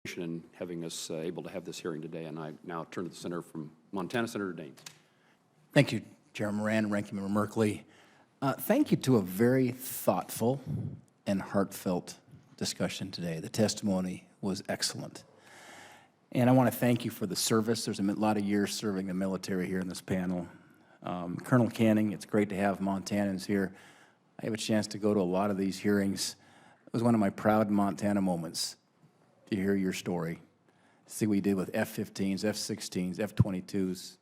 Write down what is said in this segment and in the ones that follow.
and having us able to have this hearing today. And I now turn to the senator from Montana, Senator Daines. Thank you, Chairman Moran and Ranking Member Merkley. Thank you to a very thoughtful and heartfelt discussion today. The testimony was excellent. And I want to thank you for the service. There's a lot of years serving the military here in this panel. Colonel Canning, it's great to have Montanans here. I have a chance to go to a lot of these hearings. It was one of my proud Montana moments to hear your story, see what you did with F-15s, F-16s, F-22s,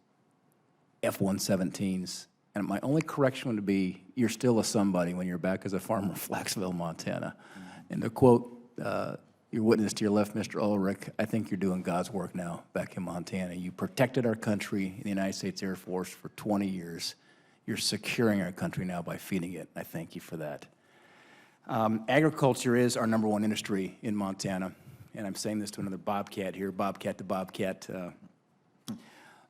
F-117s. And my only correction would be, you're still a somebody when you're back as a farmer in Flaxville, Montana. And to quote your witness to your left, Mr. Ulrich, I think you're doing God's work now back in Montana. You protected our country in the United States Air Force for 20 years. You're securing our country now by feeding it. I thank you for that. Agriculture is our #1 industry in Montana. And I'm saying this to another Bobcat here, Bobcat to Bobcat.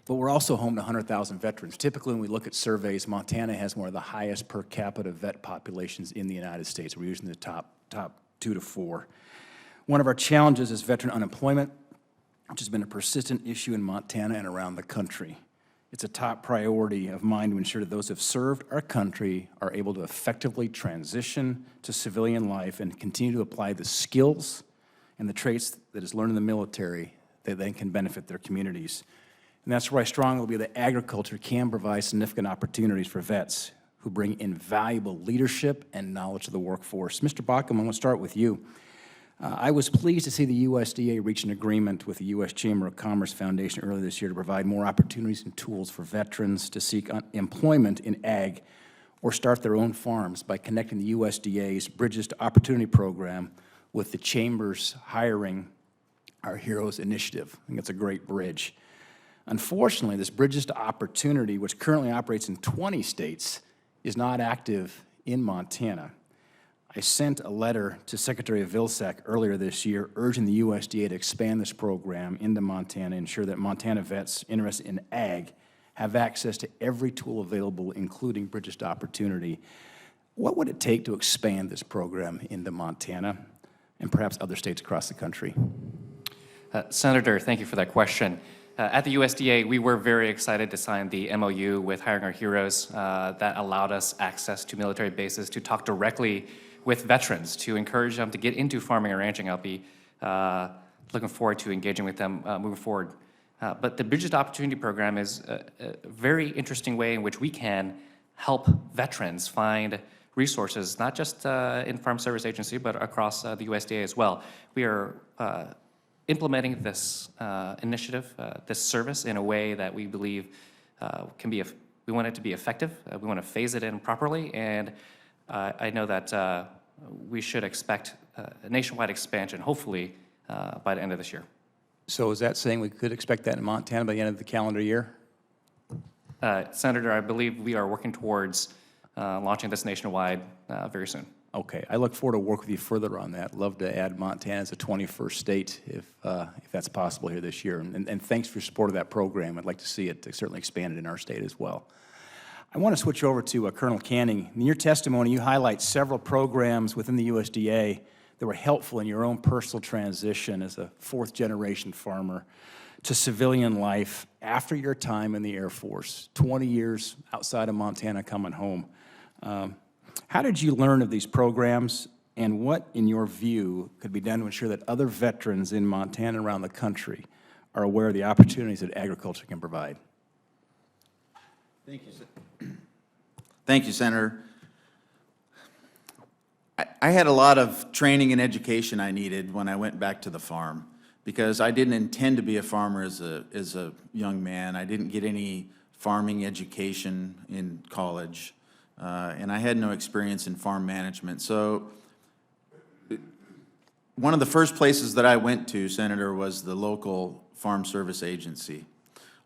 But we're also home to 100,000 veterans. Typically, when we look at surveys, Montana has one of the highest per capita vet populations in the United States. We're usually in the top 2 to 4. One of our challenges is veteran unemployment, which has been a persistent issue in Montana and around the country. It's a top priority of mine to ensure that those who have served our country are able to effectively transition to civilian life and continue to apply the skills and the traits that is learned in the military that then can benefit their communities. And that's where I strongly believe that agriculture can provide significant opportunities for vets who bring invaluable leadership and knowledge to the workforce. Mr. Bauckham, I'm going to start with you. I was pleased to see the USDA reach an agreement with the U.S. Chamber of Commerce Foundation earlier this year to provide more opportunities and tools for veterans to seek employment in ag or start their own farms by connecting the USDA's Bridges to Opportunity program with the Chamber's Hiring Our Heroes initiative. I think it's a great bridge. Unfortunately, this Bridges to Opportunity, which currently operates in 20 states, is not active in Montana. I sent a letter to Secretary of Vilsack earlier this year urging the USDA to expand this program into Montana, ensure that Montana vets interested in ag have access to every tool available, including Bridges to Opportunity. What would it take to expand this program into Montana and perhaps other states across the country? Senator, thank you for that question. At the USDA, we were very excited to sign the MOU with Hiring Our Heroes that allowed us access to military bases to talk directly with veterans, to encourage them to get into farming and ranching. I'll be looking forward to engaging with them moving forward. But the Bridges to Opportunity program is a very interesting way in which we can help veterans find resources, not just in Farm Service Agency, but across the USDA as well. We are implementing this initiative, this service, in a way that we believe can be, we want it to be effective. We want to phase it in properly, and I know that we should expect a nationwide expansion, hopefully by the end of this year. So is that saying we could expect that in Montana by the end of the calendar year? Senator, I believe we are working towards launching this nationwide very soon. Okay, I look forward to work with you further on that. Love to add Montana as a 21st state if that's possible here this year. And thanks for your support of that program. I'd like to see it certainly expanded in our state as well. I want to switch over to Colonel Canning. In your testimony, you highlight several programs within the USDA that were helpful in your own personal transition as a fourth-generation farmer to civilian life after your time in the Air Force, 20 years outside of Montana coming home. How did you learn of these programs, and what, in your view, could be done to ensure that other veterans in Montana and around the country are aware of the opportunities that agriculture can provide? Thank you. Thank you, Senator. I had a lot of training and education I needed when I went back to the farm, because I didn't intend to be a farmer as a young man. I didn't get any farming education in college. And I had no experience in farm management. So one of the first places that I went to, Senator, was the local Farm Service Agency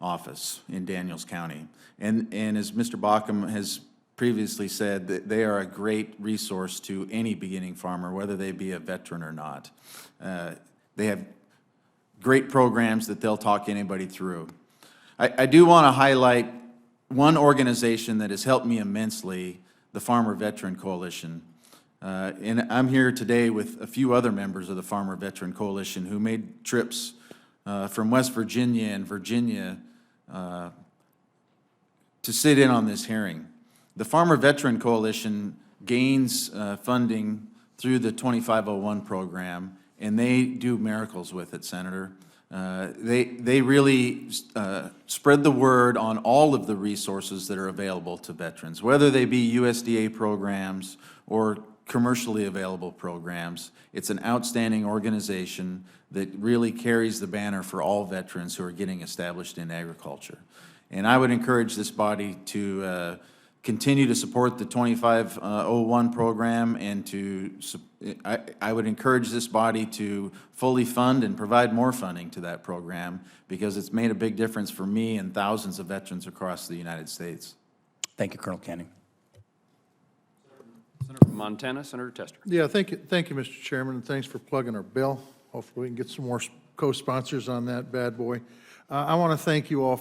office in Daniels County. And as Mr. Bauckham has previously said, that they are a great resource to any beginning farmer, whether they be a veteran or not. They have great programs that they'll talk anybody through. I do want to highlight one organization that has helped me immensely, the Farmer Veteran Coalition. And I'm here today with a few other members of the Farmer Veteran Coalition who made trips from West Virginia and Virginia to sit in on this hearing. The Farmer Veteran Coalition gains funding through the 2501 program, and they do miracles with it, Senator. They really spread the word on all of the resources that are available to veterans, whether they be USDA programs or commercially available programs. It's an outstanding organization that really carries the banner for all veterans who are getting established in agriculture. And I would encourage this body to continue to support the 2501 program, and I would encourage this body to fully fund and provide more funding to that program, because it's made a big difference for me and thousands of veterans across the United States. Thank you, Colonel Canning. Senator from Montana, Senator Tester. Yeah, thank you, Mr. Chairman, and thanks for plugging our bill. Hopefully we can get some more co-sponsors on that bad boy. I want to thank you all for